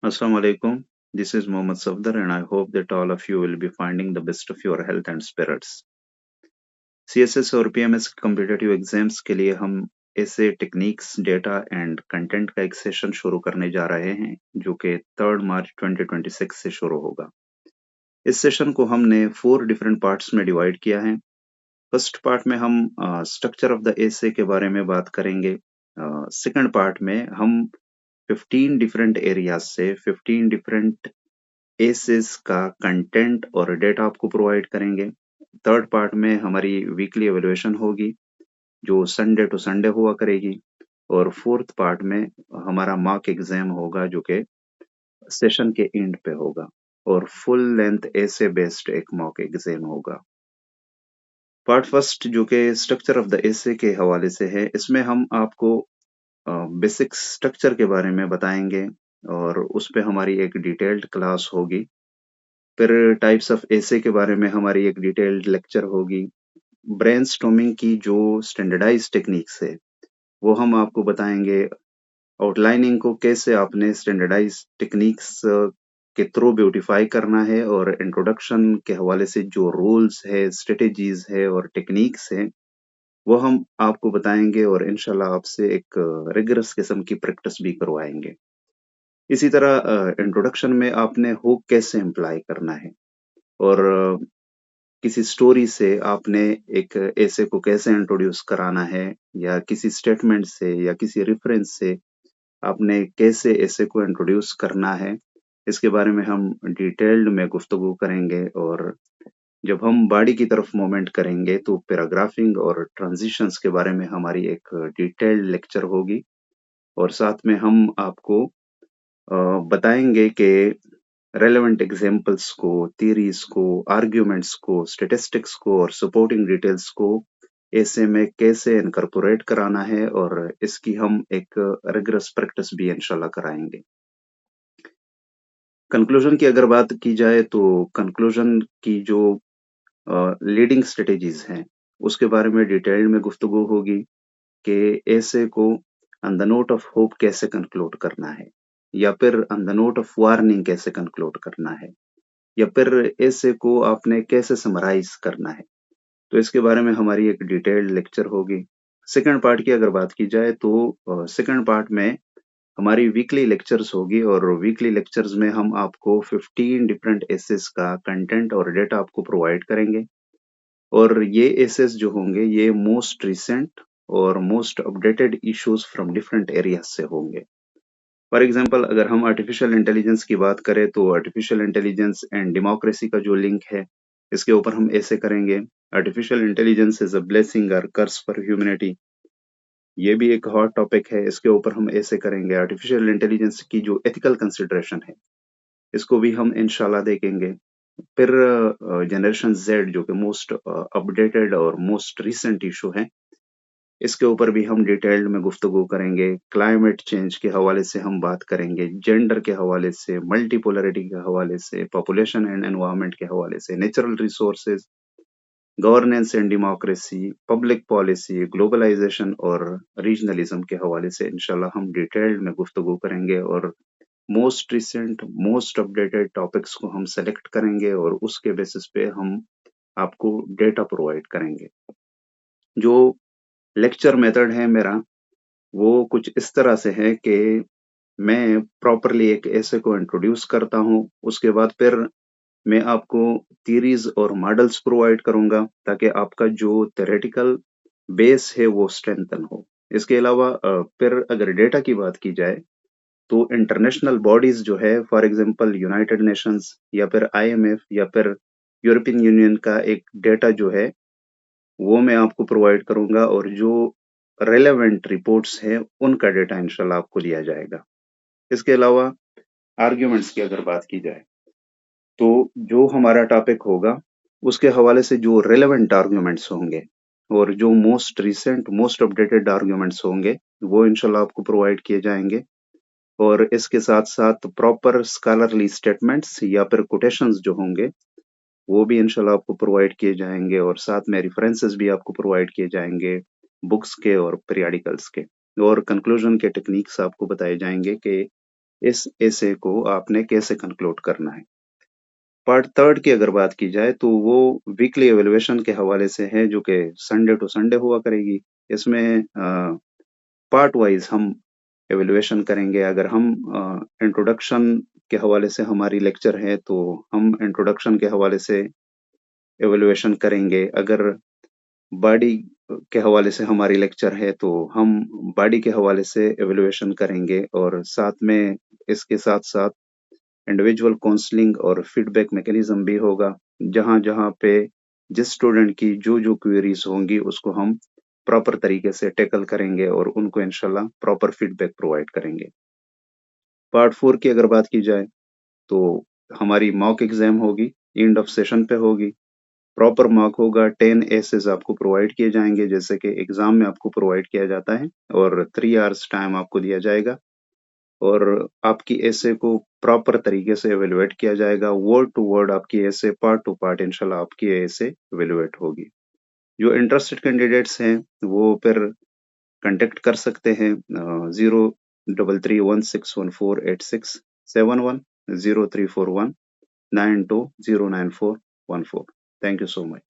Assalamu alaikum. This is Mohammad Safdar, and I hope that all of you will be finding the best of your health and spirits. CSS और PMS competitive exams के लिए हम ऐसे techniques, data and content का एक session शुरू करने जा रहे हैं जो कि 3 मार्च 2026 से शुरू होगा। इस सेशन को हमने 4 डिफरेंट पार्ट्स में डिवाइड किया है। फर्स्ट पार्ट में हम स्ट्रक्चर ऑफ द एसे के बारे में बात करेंगे। सेकंड पार्ट में हम 15 डिफरेंट एरियाज से 15 डिफरेंट एसेस का कंटेंट और डेटा आपको प्रोवाइड करेंगे। थर्ड पार्ट में हमारी वीकली एवेल्युएशन होगी जो संडे टू संडे हुआ करेगी, और फोर्थ पार्ट में हमारा मॉक एग्जाम होगा जो कि सेशन के एंड पे होगा, और फुल लेंथ एसे बेस्ड एक मॉक एग्जाम होगा। पार्ट फर्स्ट जो कि स्ट्रक्चर ऑफ द एसे के हवाले से है, इसमें हम आपको बेसिक स्ट्रक्चर के बारे में बताएंगे और उस पे हमारी एक डिटेल्ड क्लास होगी। फिर टाइप्स ऑफ एसे के बारे में हमारी एक डिटेल्ड लेक्चर होगी। ब्रेनस्टॉर्मिंग की जो स्टैंडर्डाइज टेक्निक्स है वो हम आपको बताएंगे। आउटलाइनिंग को कैसे आपने स्टैंडर्डाइज टेक्निक्स के थ्रू ब्यूटिफाई करना है, और इंट्रोडक्शन के हवाले से जो रूल्स है, स्ट्रेटेजीज है और टेक्निक्स है वो हम आपको बताएंगे, और इंशाल्लाह आपसे एक रिगरस किस्म की प्रैक्टिस भी करवाएंगे। इसी तरह इंट्रोडक्शन में आपने हुक कैसे अप्लाई करना है, और किसी स्टोरी से आपने एक ऐसे को कैसे इंट्रोड्यूस कराना है, या किसी स्टेटमेंट से या किसी रेफरेंस से आपने कैसे ऐसे को इंट्रोड्यूस करना है, इसके बारे में हम डिटेल्ड में गुफ्तगू करेंगे। और जब हम बॉडी की तरफ मूवमेंट करेंगे तो पैराग्राफिंग और ट्रांजिशंस के बारे में हमारी एक डिटेल्ड लेक्चर होगी, और साथ में हम आपको बताएंगे कि रेलेवेंट एग्जाम्पल्स को, थियरीज को, आर्ग्यूमेंट्स को, स्टेटिस्टिक्स को और सपोर्टिंग डिटेल्स को ऐसे में कैसे इनकॉर्पोरेट कराना है, और इसकी हम एक रिगरस प्रैक्टिस भी इंशाल्लाह कराएंगे। कंक्लूजन की अगर बात की जाए तो कंक्लूजन की जो लीडिंग स्ट्रेटेजीज हैं उसके बारे में डिटेल में गुफ्तगू होगी कि ऐसे को on the note of hope कैसे कंक्लूड करना है, या फिर on the note of warning कैसे कंक्लूड करना है, या फिर ऐसे को आपने कैसे समराइज करना है। तो इसके बारे में हमारी एक डिटेल्ड लेक्चर होगी। सेकंड पार्ट की अगर बात की जाए तो सेकंड पार्ट में हमारी वीकली लेक्चर्स होगी, और वीकली लेक्चर्स में हम आपको 15 डिफरेंट एसेस का कंटेंट और डेटा आपको प्रोवाइड करेंगे, और ये एसेस जो होंगे ये मोस्ट रिसेंट और most updated issues from different areas से होंगे। फॉर एग्जांपल अगर हम आर्टिफिशियल इंटेलिजेंस की बात करें तो आर्टिफिशियल इंटेलिजेंस एंड डेमोक्रेसी का जो लिंक है इसके ऊपर हम ऐसे करेंगे। Artificial intelligence is a blessing और कर्स फॉर ह्यूमैनिटी, ये भी एक हॉट टॉपिक है, इसके ऊपर हम ऐसे करेंगे। आर्टिफिशियल इंटेलिजेंस की जो एथिकल कंसिडरेशन है इसको भी हम इंशाल्लाह देखेंगे। फिर जनरेशन जेड जो कि मोस्ट अपडेटेड और मोस्ट रिसेंट इशू है, इसके ऊपर भी हम डिटेल्ड में गुफ्तगू करेंगे। क्लाइमेट चेंज के हवाले से हम बात करेंगे, जेंडर के हवाले से, मल्टीपोलरिटी के हवाले से, पॉपुलेशन एंड एनवायरनमेंट के हवाले से, natural resources, governance and democracy, public policy, globalisation और रीजनलिज्म के हवाले से इंशाल्लाह हम डिटेल्ड में गुफ्तगू करेंगे, और most recent most updated topics को हम सेलेक्ट करेंगे और उसके बेसिस पे हम आपको डेटा प्रोवाइड करेंगे। जो लेक्चर मेथड है मेरा वो कुछ इस तरह से है कि मैं प्रॉपरली एक ऐसे को इंट्रोड्यूस करता हूँ, उसके बाद फिर मैं आपको थियरीज और मॉडल्स प्रोवाइड करूंगा ताकि आपका जो थ्योरेटिकल बेस है वो स्ट्रेंथन हो। इसके अलावा फिर अगर डेटा की बात की जाए तो इंटरनेशनल बॉडीज जो है, फॉर एग्जांपल यूनाइटेड नेशंस या फिर आईएमएफ या फिर यूरोपियन यूनियन का एक डेटा जो है वो मैं आपको प्रोवाइड करूंगा, और जो रेलेवेंट रिपोर्ट्स हैं उनका डेटा इंशाल्लाह आपको दिया जाएगा। इसके अलावा आर्ग्यूमेंट्स की अगर बात की जाए तो जो हमारा टॉपिक होगा उसके हवाले से जो रेलेवेंट आर्ग्यूमेंट्स होंगे और जो most recent most updated arguments होंगे वो इंशाल्लाह आपको प्रोवाइड किए जाएंगे, और इसके साथ साथ प्रॉपर स्कॉलरली स्टेटमेंट्स या फिर कोटेशंस जो होंगे वो भी इंशाल्लाह आपको प्रोवाइड किए जाएंगे, और साथ में रेफरेंसेस भी आपको प्रोवाइड किए जाएंगे बुक्स के और पीरियडिकल्स के, और कंक्लूजन के टेक्निक्स आपको बताए जाएंगे कि इस एसे को आपने कैसे कंक्लूड करना है। पार्ट थर्ड की अगर बात की जाए तो वो वीकली एवेल्युएशन के हवाले से है, जो कि संडे टू संडे हुआ करेगी। इसमें पार्ट वाइज हम एवेल्युएशन करेंगे। अगर हम इंट्रोडक्शन के हवाले से हमारी लेक्चर है तो हम इंट्रोडक्शन के हवाले से एवेल्युएशन करेंगे। अगर बॉडी के हवाले से हमारी लेक्चर है तो हम बॉडी के हवाले से एवेल्युएशन करेंगे, और साथ में इसके साथ साथ इंडिविजुअल काउंसलिंग और फीडबैक मैकेनिज्म भी होगा, जहाँ जहाँ पे जिस स्टूडेंट की जो जो क्वेरीज होंगी उसको हम प्रॉपर तरीके से टैकल करेंगे और उनको इंशाल्लाह प्रॉपर फीडबैक प्रोवाइड करेंगे। पार्ट 4 की अगर बात की जाए तो हमारी मॉक एग्जाम होगी, एंड ऑफ सेशन पे होगी। प्रॉपर मॉक होगा, 10 एसेस आपको प्रोवाइड किए जाएंगे जैसे कि एग्जाम में आपको प्रोवाइड किया जाता है, और 3 आवर्स टाइम आपको दिया जाएगा, और आपकी एसे को प्रॉपर तरीके से एवेलुएट किया जाएगा। वर्ड टू वर्ड आपकी एसे, पार्ट टू पार्ट इंशाल्लाह आपकी एसे एवेलुएट होगी। जो इंटरेस्टेड कैंडिडेट्स हैं वो फिर कांटेक्ट कर सकते हैं 0331614867103419209414। Thank you so much.